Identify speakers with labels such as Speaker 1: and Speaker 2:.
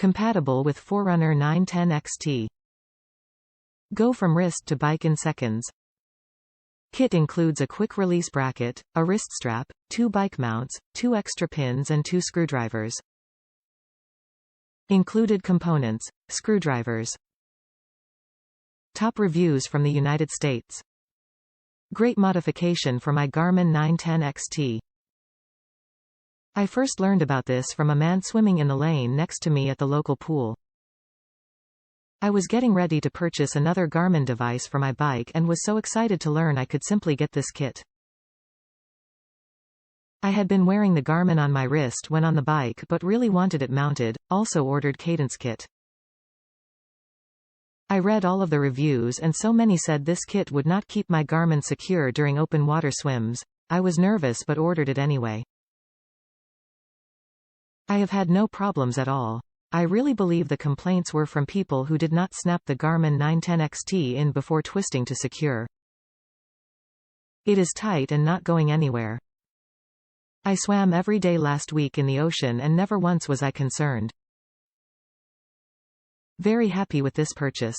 Speaker 1: Compatible with Forerunner 910XT. Go from wrist to bike in seconds. Kit includes a quick-release bracket, a wrist strap, 2 bike mounts, 2 extra pins and 2 screwdrivers. Included components: screwdrivers. Top reviews from the United States. Great modification for my Garmin 910XT. I first learned about this from a man swimming in the lane next to me at the local pool. I was getting ready to purchase another Garmin device for my bike and was so excited to learn I could simply get this kit. I had been wearing the Garmin on my wrist when on the bike but really wanted it mounted, also ordered cadence kit. I read all of the reviews and so many said this kit would not keep my Garmin secure during open water swims. I was nervous but ordered it anyway. I have had no problems at all. I really believe the complaints were from people who did not snap the Garmin 910XT in before twisting to secure. It is tight and not going anywhere. I swam every day last week in the ocean and never once was I concerned. Very happy with this purchase.